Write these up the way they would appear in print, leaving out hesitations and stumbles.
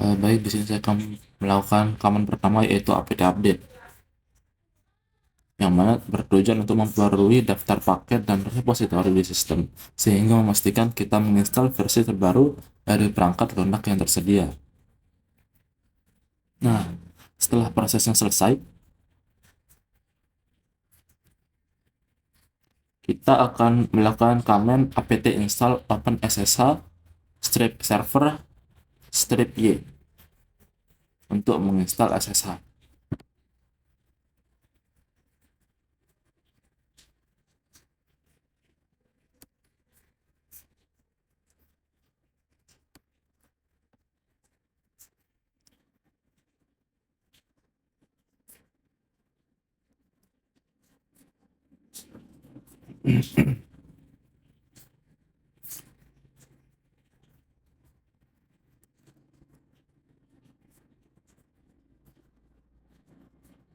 Baik, di sini saya akan melakukan command pertama yaitu apt update, yang mana bertujuan untuk memperbarui daftar paket dan repositori di sistem, sehingga memastikan kita menginstal versi terbaru dari perangkat lunak yang tersedia. Nah, setelah prosesnya selesai, kita akan melakukan command apt install OpenSSH strip server strip y untuk menginstal SSH.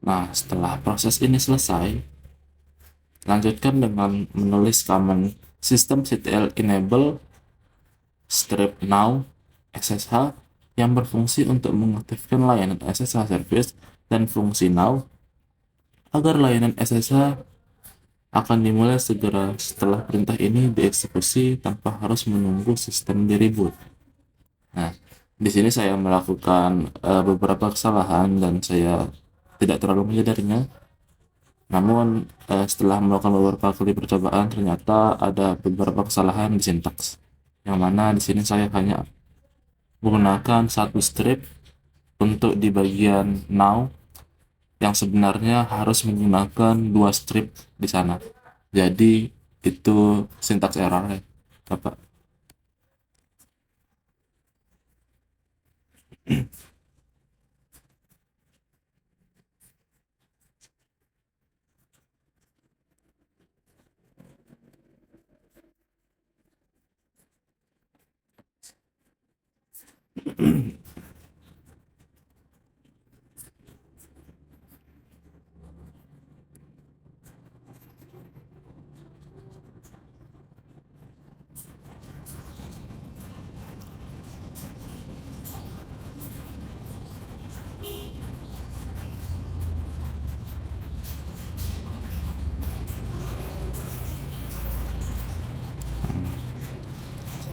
Nah, setelah proses ini selesai, lanjutkan dengan menulis command systemctl enable strip now SSH yang berfungsi untuk mengaktifkan layanan SSH service dan fungsi now agar layanan SSH akan dimulai segera setelah perintah ini dieksekusi tanpa harus menunggu sistem di reboot. Nah, di sini saya melakukan beberapa kesalahan dan saya tidak terlalu menyadarinya. Namun setelah melakukan beberapa kali percobaan ternyata ada beberapa kesalahan di sintaks. Yang mana di sini saya hanya menggunakan satu strip untuk di bagian now yang sebenarnya harus menggunakan dua strip di sana. Jadi itu sintaks error ya, Bapak.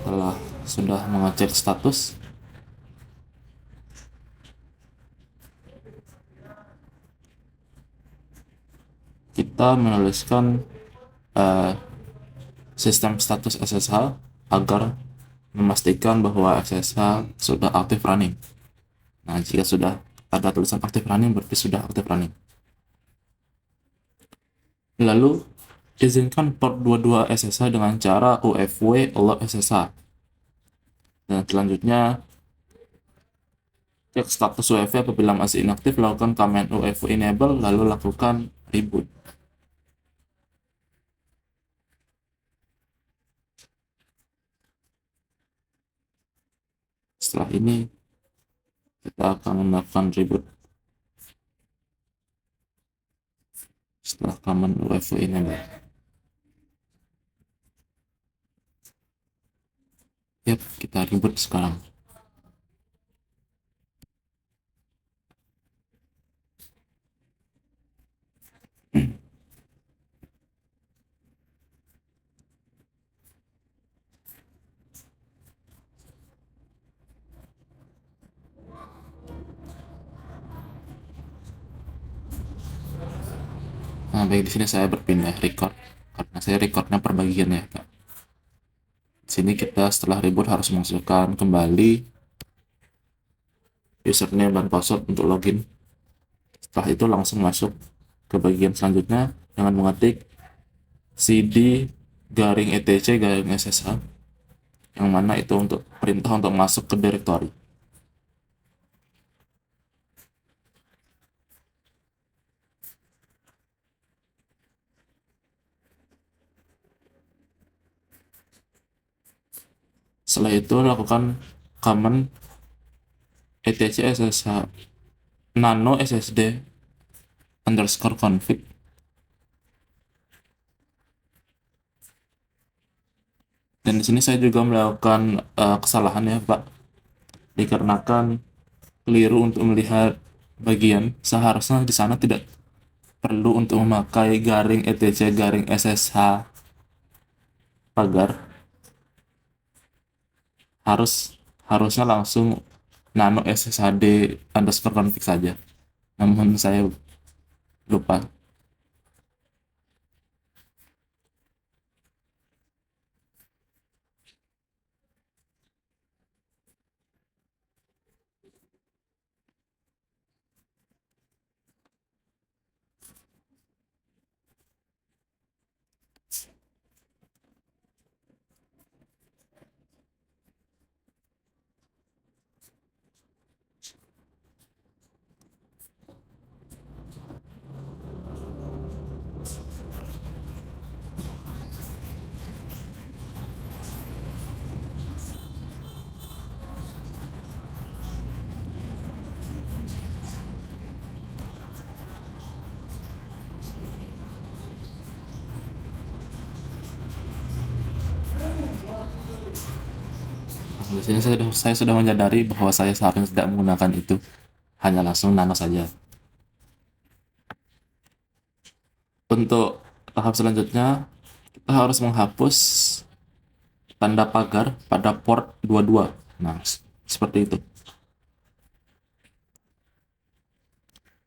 Setelah sudah mengecek status, kita menuliskan eh, sistem status SSH agar memastikan bahwa SSH sudah aktif running. Nah, jika sudah ada tulisan aktif running, berarti sudah aktif running. Lalu, izinkan port 22 SSH dengan cara UFW allow SSH. Dan selanjutnya, cek status UFW apabila masih inaktif, lakukan command UFW enable, lalu lakukan reboot. Setelah ini, kita akan melakukan reboot. Setelah command UFW enable. Yap, kita reboot sekarang. Nah, baik, di sini saya berpindah record karena saya recordnya per bagian ya, Kak. Di sini kita setelah reboot harus masukkan kembali username dan password untuk login. Setelah itu langsung masuk ke bagian selanjutnya dengan mengetik cd garing etc garing ssh, yang mana itu untuk perintah untuk masuk ke directory. Setelah itu lakukan command etc ssh nano ssd underscore config. Dan di sini saya juga melakukan kesalahan ya, Pak, dikarenakan keliru untuk melihat bagian. Seharusnya di sana tidak perlu untuk memakai garing etc garing SSH pagar, harusnya langsung nano SSHD underscore config saja. Namun saya lupa. Di sini saya sudah menyadari bahwa saya seharusnya tidak menggunakan itu, hanya langsung nano saja. Untuk tahap selanjutnya, kita harus menghapus tanda pagar pada port 22. Nah, seperti itu.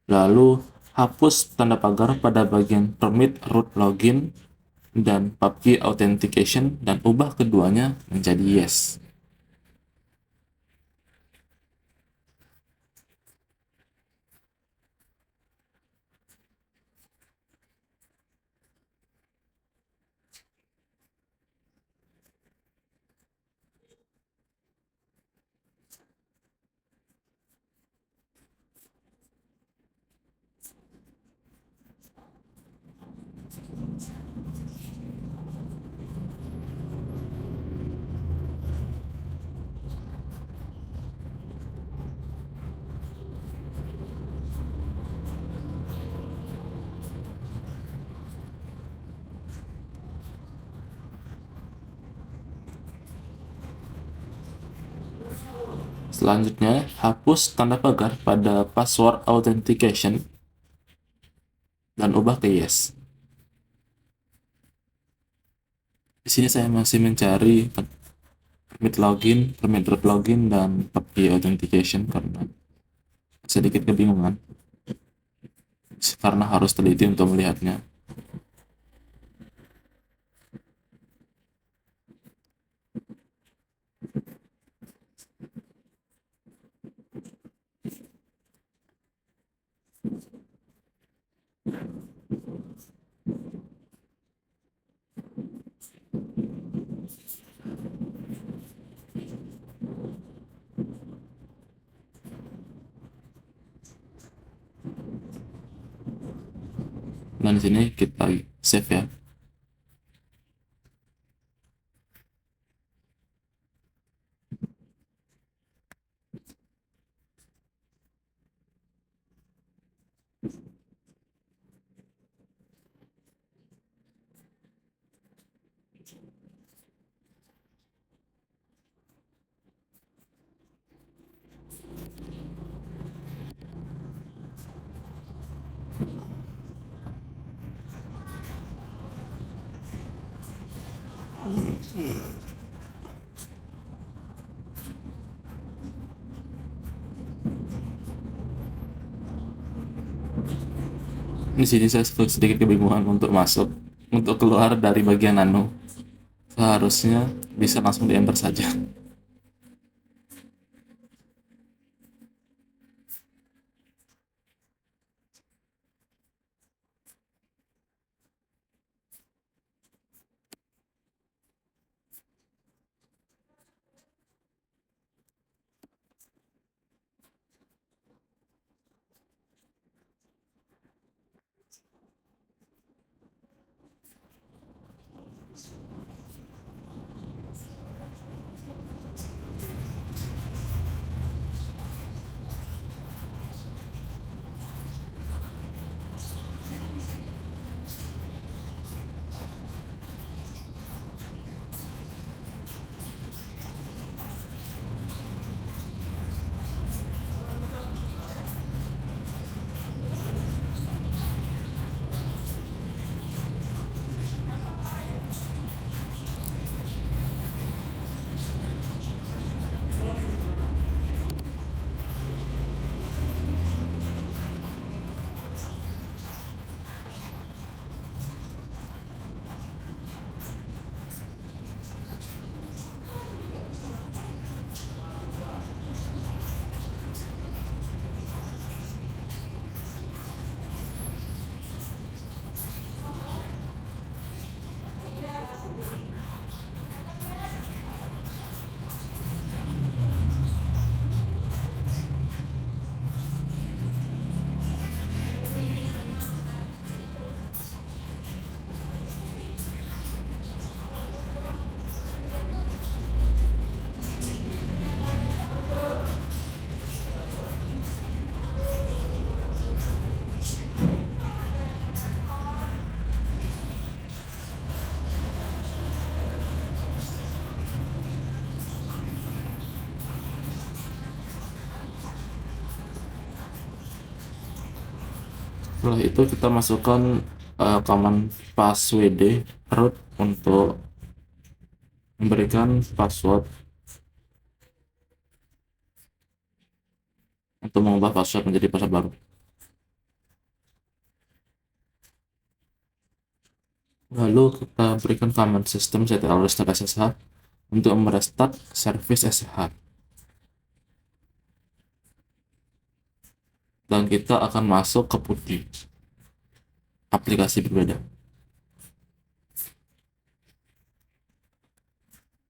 Lalu, hapus tanda pagar pada bagian permit root login dan PUBG authentication dan ubah keduanya menjadi yes. Selanjutnya, hapus tanda pagar pada password authentication dan ubah ke yes. Di sini saya masih mencari permit login, permit root login, dan PUBG authentication karena sedikit kebingungan karena harus teliti untuk melihatnya. Dan di sini kita save ya. Di sini saya sedikit kebingungan untuk masuk, untuk keluar dari bagian nano. Seharusnya bisa langsung di enter saja. Setelah itu kita masukkan command passwd root untuk memberikan password, untuk mengubah password menjadi password baru. Lalu kita berikan command systemctl restart SSH untuk merestart service SSH. Dan kita akan masuk ke PuTTY, aplikasi berbeda.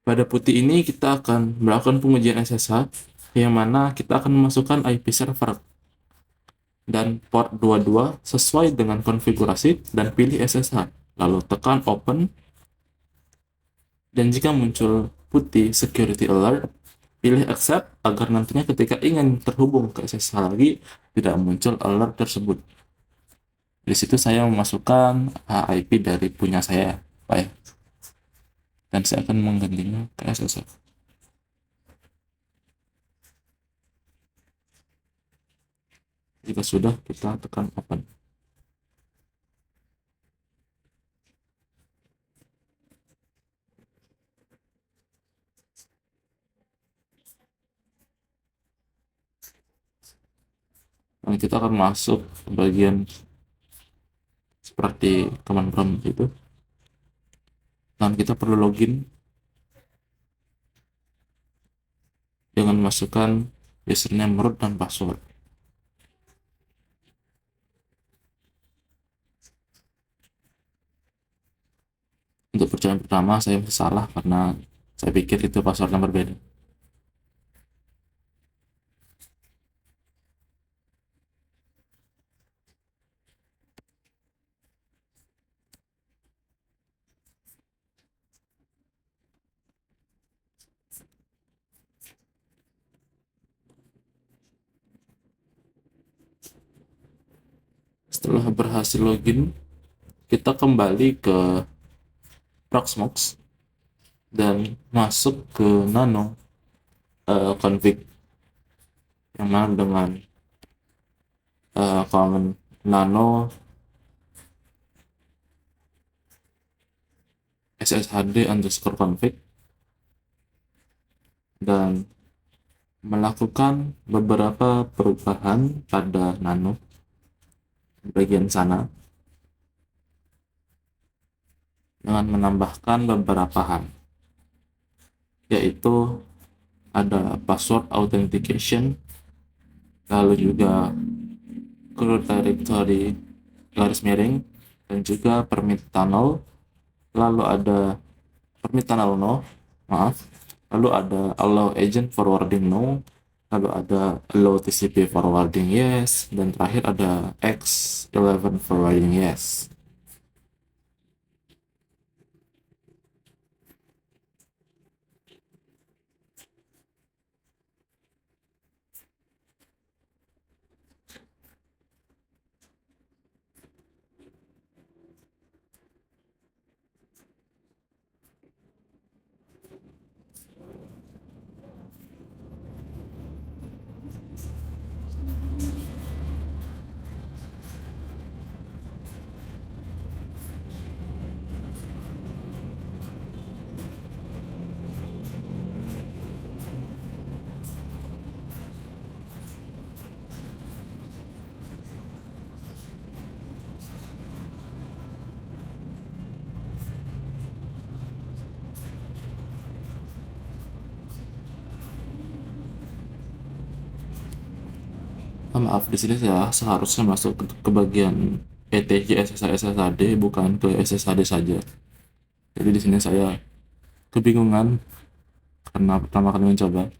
Pada PuTTY ini kita akan melakukan pengujian SSH, yang mana kita akan memasukkan IP server dan port 22 sesuai dengan konfigurasi dan pilih SSH. Lalu tekan open, dan jika muncul PuTTY security alert, pilih accept agar nantinya ketika ingin terhubung ke SSH lagi tidak muncul alert tersebut. Di situ saya memasukkan IP dari punya saya, Pak ya. Dan saya akan menggantinya ke SSH. Jika sudah, kita tekan open. Dan kita akan masuk ke bagian seperti command prompt itu. Dan kita perlu login dengan memasukkan username, root, dan password. Untuk percobaan pertama saya masih salah karena saya pikir itu password yang berbeda. Setelah berhasil login, kita kembali ke Proxmox dan masuk ke nano config, yang mana dengan command nano sshd_config dan melakukan beberapa perubahan pada nano bagian sana dengan menambahkan beberapa hal, yaitu ada password authentication, lalu juga root directory garis miring, dan juga permit tunnel, lalu ada permit tunnel no, lalu ada allow agent forwarding no, lalu ada allow TCP forwarding yes, dan terakhir ada X11 forwarding yes. Maaf, di sini saya seharusnya masuk ke bagian ETJ SSH SSHD, bukan ke SSHD saja. Jadi di sini saya kebingungan karena pertama kali mencoba.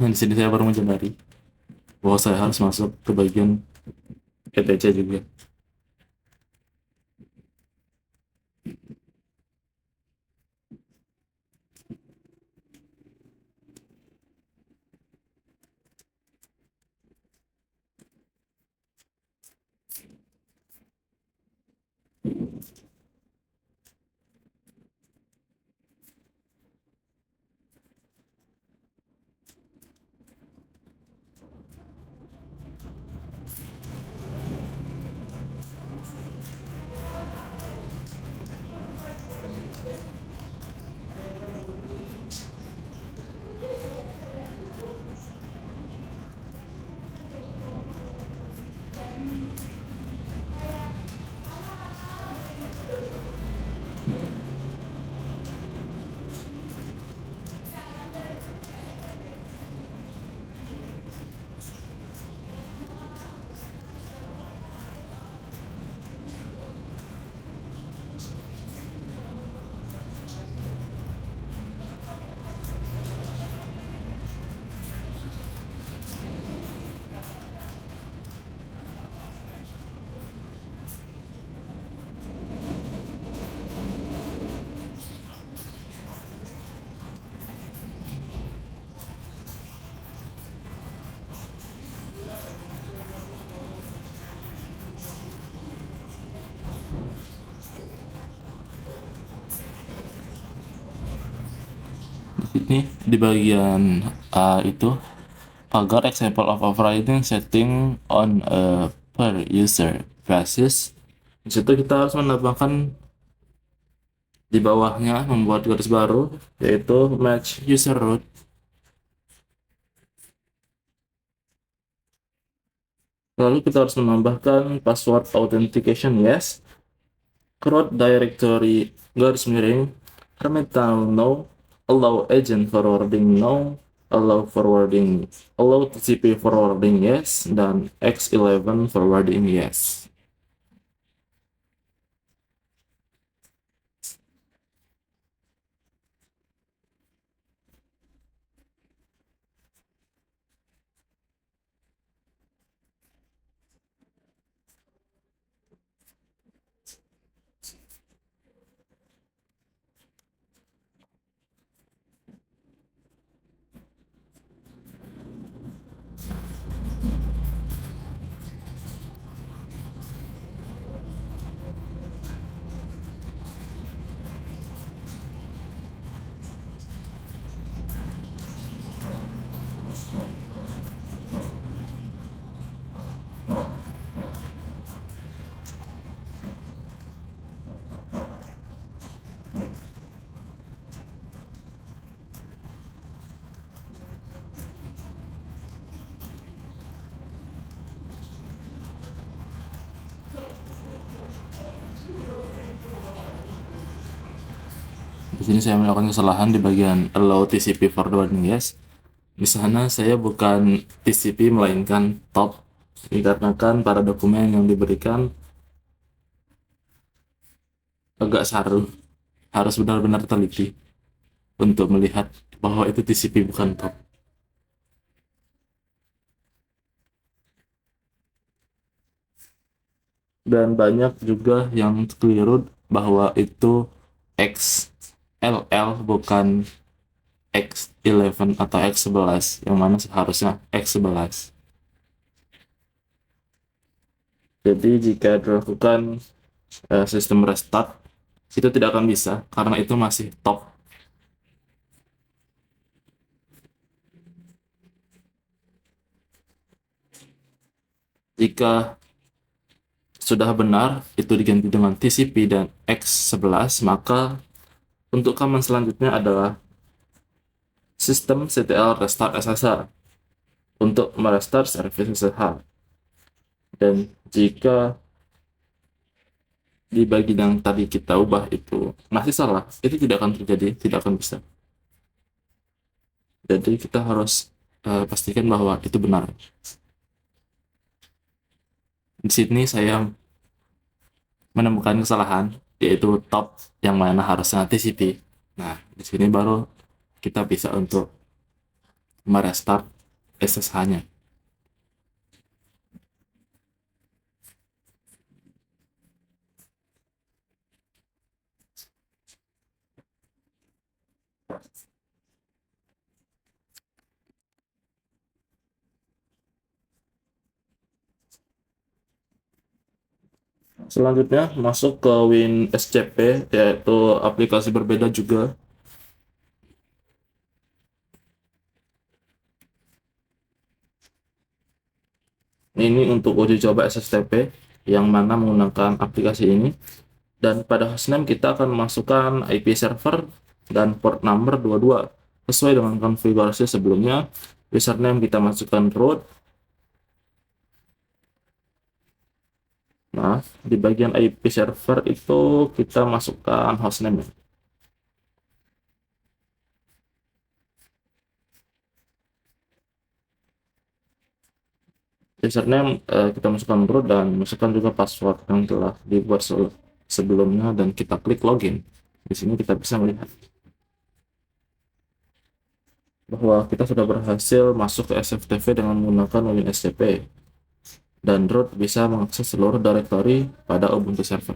Di sini saya baru menyadari bahwa saya harus masuk ke bagian ETC juga. Ini di bagian itu agar example of overriding setting on a per user basis. Di situ kita harus menambahkan di bawahnya, membuat garis baru, yaitu match user root. Lalu kita harus menambahkan password authentication yes, root directory garis miring terminal no, allow agent forwarding no, allow forwarding, allow TCP forwarding yes, dan X11 forwarding yes. Di sini saya melakukan kesalahan di bagian allow TCP forwarding yes. Di sana saya bukan TCP melainkan top, dikarenakan pada dokumen yang diberikan agak saru. Harus benar-benar teliti untuk melihat bahwa itu TCP bukan top. Dan banyak juga yang keliru bahwa itu XLL bukan X11 atau X11, yang mana seharusnya X11. Jadi jika dilakukan sistem restart, itu tidak akan bisa karena itu masih top. Jika sudah benar itu diganti dengan TCP dan X11, maka untuk command selanjutnya adalah systemctl restart SSH untuk merestart service SSH. Dan jika di bagian yang tadi kita ubah itu masih salah, itu tidak akan terjadi, tidak akan bisa. Jadi kita harus pastikan bahwa itu benar. Di sini saya menemukan kesalahan yaitu top yang mana harusnya TCP. Nah, di sini baru kita bisa untuk merestart SSH-nya. Selanjutnya masuk ke WinSCP, yaitu aplikasi berbeda juga. Ini untuk uji coba SSTP yang mana menggunakan aplikasi ini. Dan pada hostname kita akan masukkan IP server dan port number 22 sesuai dengan konfigurasi sebelumnya. Username kita masukkan root. Nah, di bagian IP server itu kita masukkan hostname. Username kita masukkan root dan masukkan juga password yang telah dibuat sebelumnya dan kita klik login. Di sini kita bisa melihat bahwa kita sudah berhasil masuk ke SFTP dengan menggunakan WinSCP dan root bisa mengakses seluruh directory pada Ubuntu server.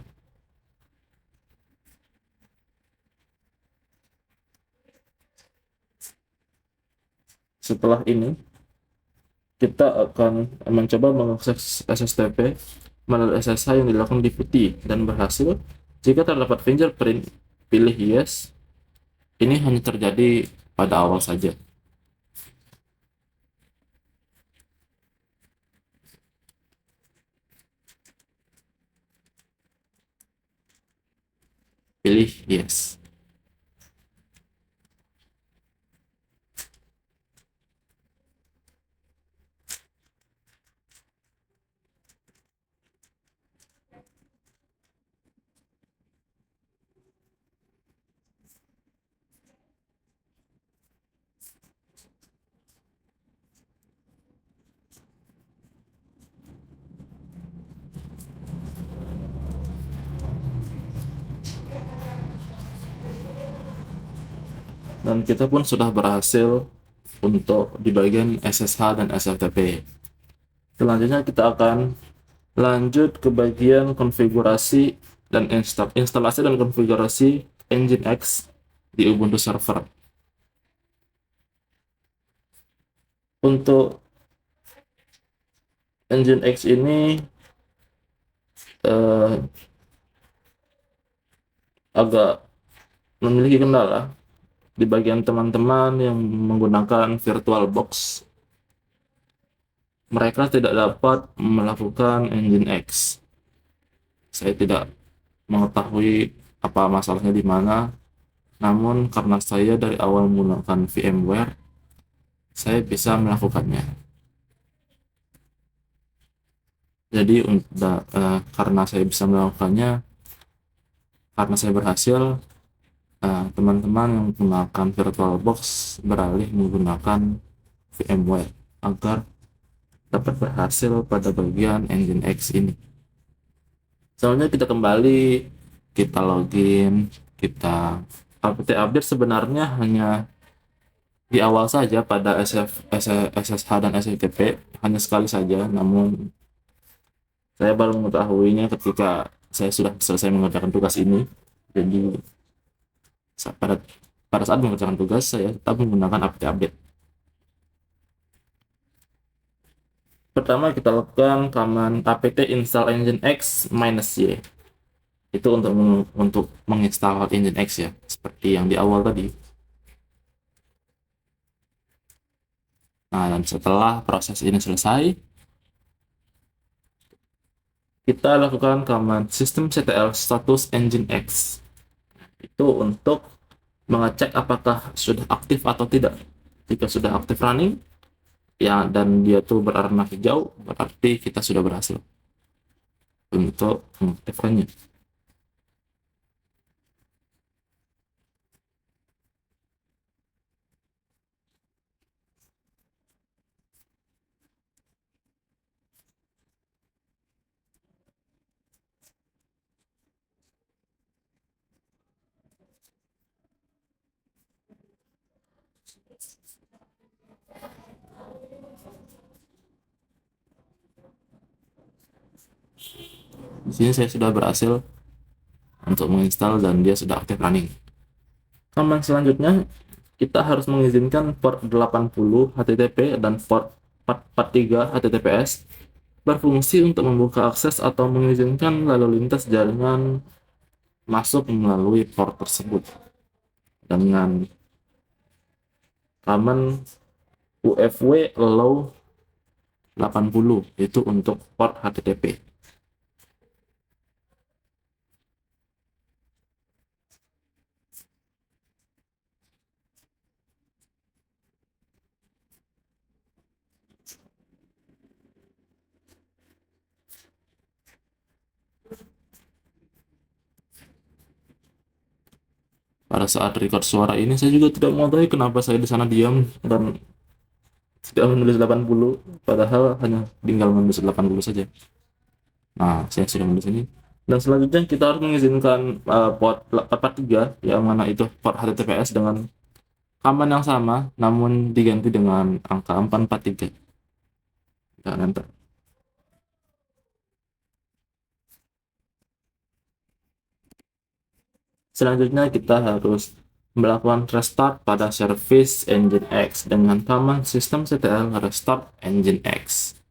Setelah ini kita akan mencoba mengakses SSTP melalui SSH yang dilakukan di putih dan berhasil. Jika terdapat fingerprint, pilih yes. Ini hanya terjadi pada awal saja. Pilih yes. Dan kita pun sudah berhasil untuk di bagian SSH dan SFTP. Selanjutnya kita akan lanjut ke bagian konfigurasi dan instalasi dan konfigurasi Nginx di Ubuntu server. Untuk Nginx ini agak memiliki kendala di bagian teman-teman yang menggunakan VirtualBox. Mereka tidak dapat melakukan Nginx. Saya tidak mengetahui apa masalahnya di mana, namun karena saya dari awal menggunakan VMware, saya bisa melakukannya. Jadi karena saya bisa melakukannya, karena saya berhasil, teman-teman yang menggunakan VirtualBox beralih menggunakan VMware agar dapat berhasil pada bagian Nginx ini. Soalnya kita kembali, kita login, kita update sebenarnya hanya di awal saja pada SSH dan SFTP, hanya sekali saja, namun saya baru mengetahuinya ketika saya sudah selesai mengerjakan tugas ini. Jadi pada pada saat mengerjakan tugas saya tetap menggunakan update. Pertama kita lakukan command apt install nginx -y. Itu untuk menginstal Nginx ya, seperti yang di awal tadi. Nah, dan setelah proses ini selesai, kita lakukan command systemctl status nginx. Itu untuk mengecek apakah sudah aktif atau tidak. Jika sudah aktif running, ya dan dia tuh berwarna hijau, berarti kita sudah berhasil untuk mengaktifkannya. Di sini saya sudah berhasil untuk menginstal dan dia sudah aktif running. Command selanjutnya kita harus mengizinkan port 80 HTTP dan port 443 HTTPS berfungsi untuk membuka akses atau mengizinkan lalu lintas jaringan masuk melalui port tersebut dengan command UFW allow 80 itu untuk port HTTP. Pada saat record suara ini saya juga tidak mengetahui kenapa saya di sana diam dan tidak menulis 80, padahal hanya tinggal menulis 80 saja. Nah, saya sudah menulis ini. Dan selanjutnya kita harus mengizinkan port 43 yang mana itu port HTTPS dengan command yang sama namun diganti dengan angka 443. Dan enter. Selanjutnya kita harus melakukan restart pada service Nginx dengan command systemctl restart Nginx.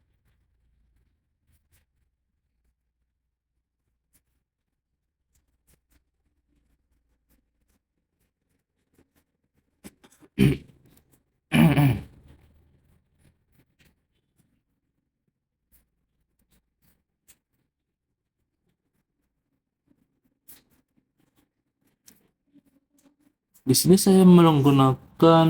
Di sini saya menggunakan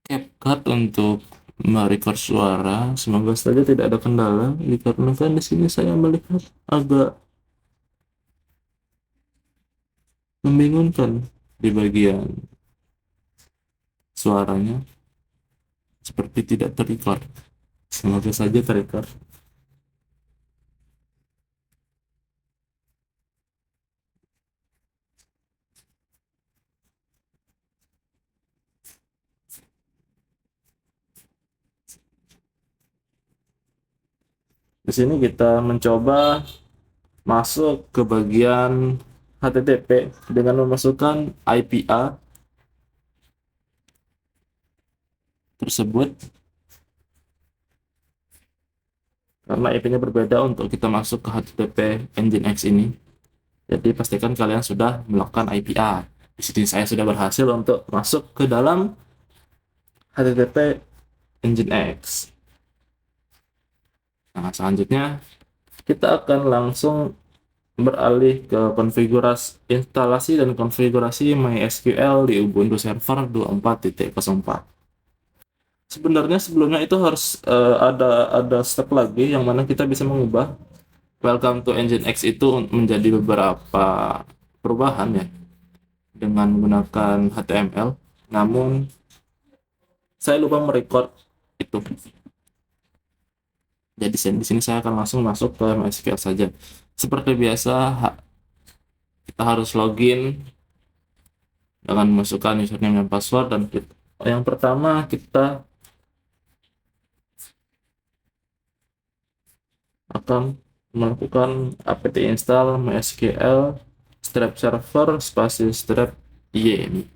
CapCut untuk merecord suara. Semoga saja tidak ada kendala, dikarenakan di sini saya melihat agak membingungkan di bagian suaranya, seperti tidak terrecord. Semoga saja terrecord. Di sini kita mencoba masuk ke bagian HTTP dengan memasukkan IPA tersebut, karena IP-nya berbeda untuk kita masuk ke HTTP Nginx ini. Jadi pastikan kalian sudah melakukan IPA. Di sini saya sudah berhasil untuk masuk ke dalam HTTP Nginx. Nah, selanjutnya kita akan langsung beralih ke konfigurasi instalasi dan konfigurasi MySQL di Ubuntu Server 24.04. Sebenarnya sebelumnya itu harus ada step lagi yang mana kita bisa mengubah Welcome to Nginx itu menjadi beberapa perubahan ya dengan menggunakan HTML. Namun saya lupa merecord itu. Jadi di sini saya akan langsung masuk ke MySQL saja. Seperti biasa kita harus login dengan memasukkan username dan password, dan yang pertama kita akan melakukan apt install MySQL strap server spasi strap y.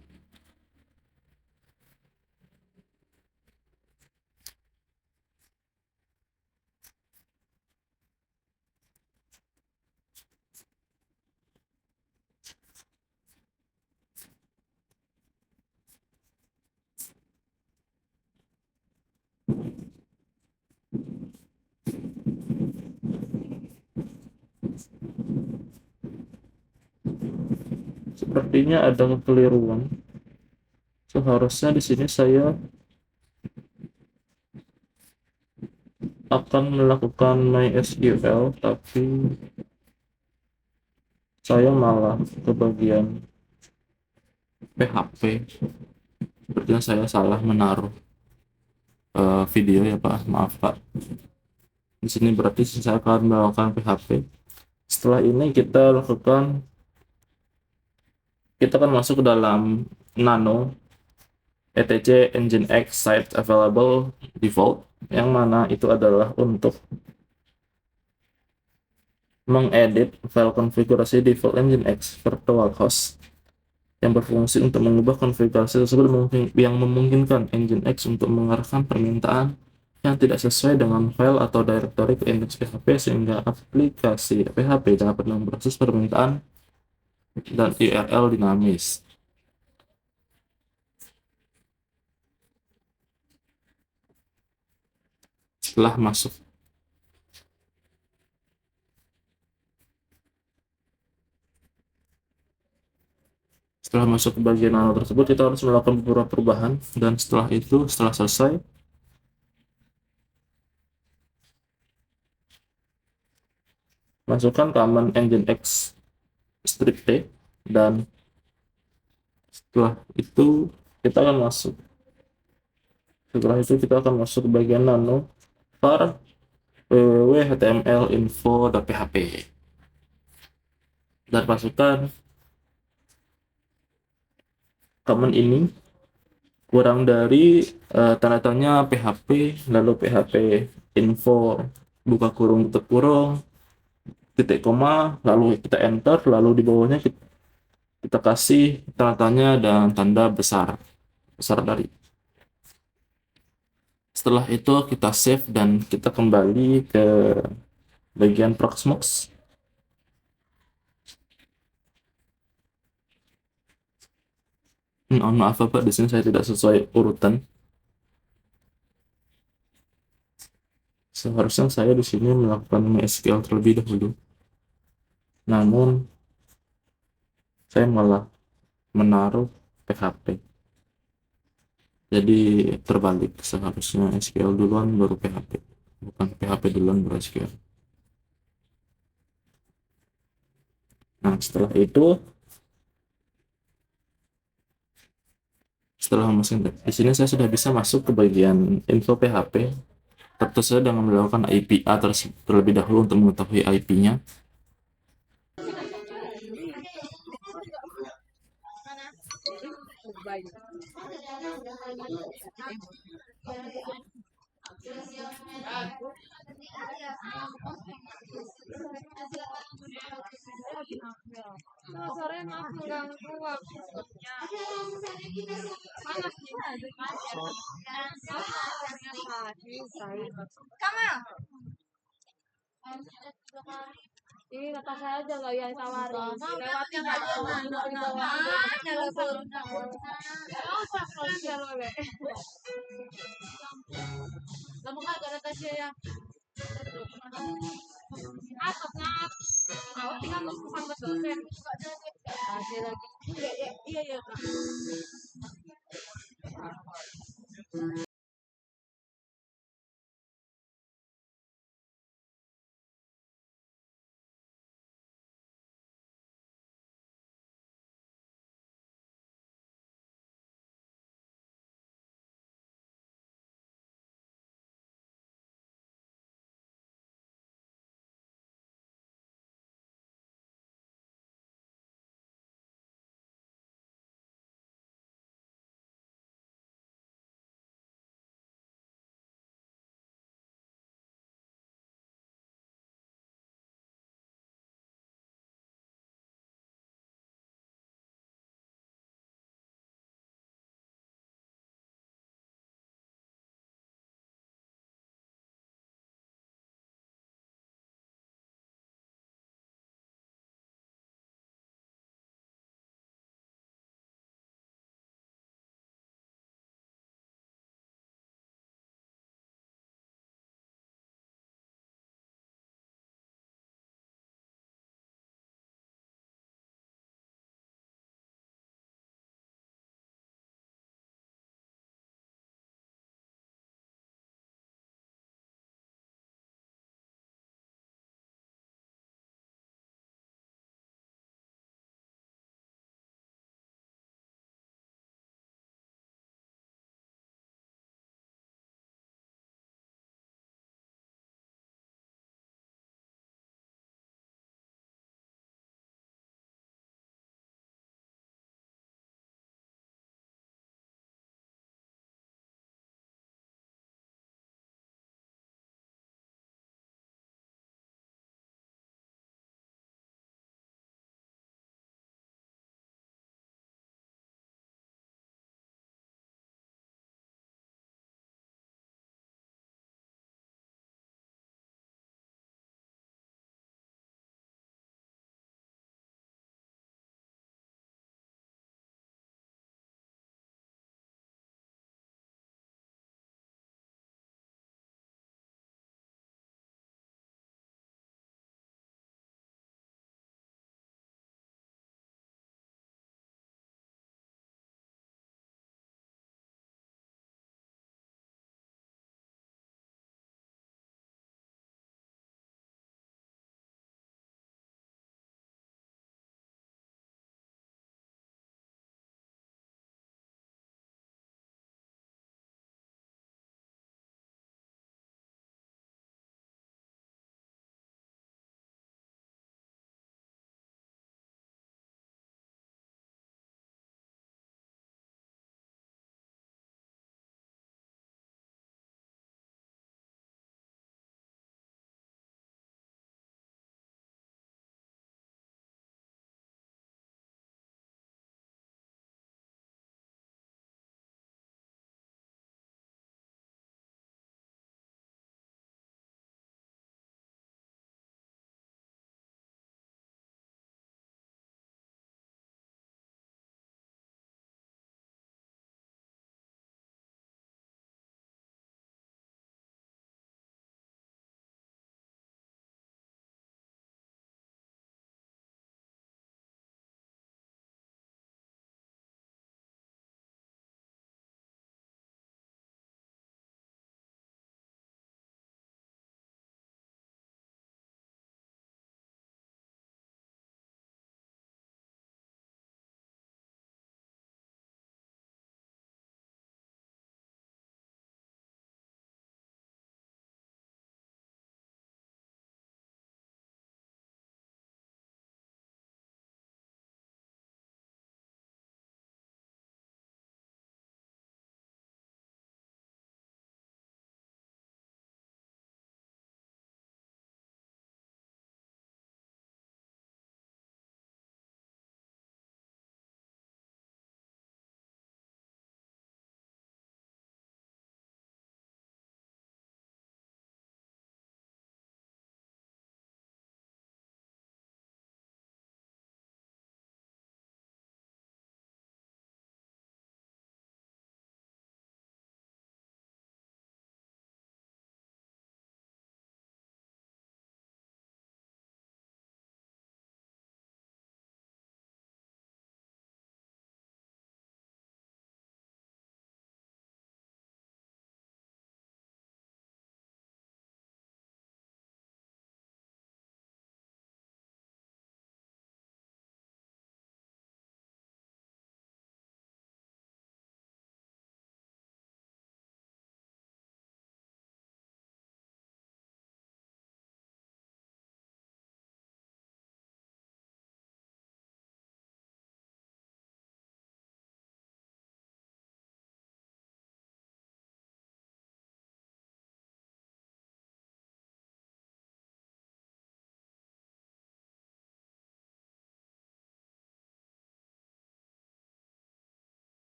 Sepertinya ada kekeliruan. Seharusnya di sini saya akan melakukan MySQL, tapi saya malah ke bagian PHP. Sepertinya saya salah menaruh video ya Pak, maaf Pak. Di sini berarti saya akan melakukan PHP. Setelah ini kita akan masuk ke dalam nano etc nginx site available default, yang mana itu adalah untuk mengedit file konfigurasi default nginx virtual host yang berfungsi untuk mengubah konfigurasi tersebut yang memungkinkan nginx untuk mengarahkan permintaan yang tidak sesuai dengan file atau directory ke indeks PHP, sehingga aplikasi PHP dapat memproses permintaan dan URL dinamis. Setelah masuk ke bagian nano tersebut, kita harus melakukan beberapa perubahan, dan setelah selesai, masukkan command nginx strip t, dan setelah itu kita akan masuk ke bagian nano var www.html.info.php dan masukkan command ini kurang dari tanda tanya PHP, lalu PHP info buka kurung tutup kurung titik koma, lalu kita enter, lalu di bawahnya kita kasih tanda tanya dan tanda besar dari. Setelah itu kita save dan kita kembali ke bagian Proxmox. Maaf Bapak, di sini saya tidak sesuai urutan. Seharusnya saya di sini melakukan MySQL terlebih dahulu. Namun saya malah menaruh PHP. Jadi terbalik, seharusnya SQL duluan baru PHP, bukan PHP duluan baru SQL. Nah, setelah masuk di sini, saya sudah bisa masuk ke bagian info PHP. Tentu saja dengan melakukan IPA terlebih dahulu untuk mengetahui IP-nya. Ini kata saya aja nggak yang tawarin. Lewatnya nggak tahu. Kamu kan ada tasnya ya. Asapnya, aku tinggal masuk ke dosen. Ada lagi. Iya iya.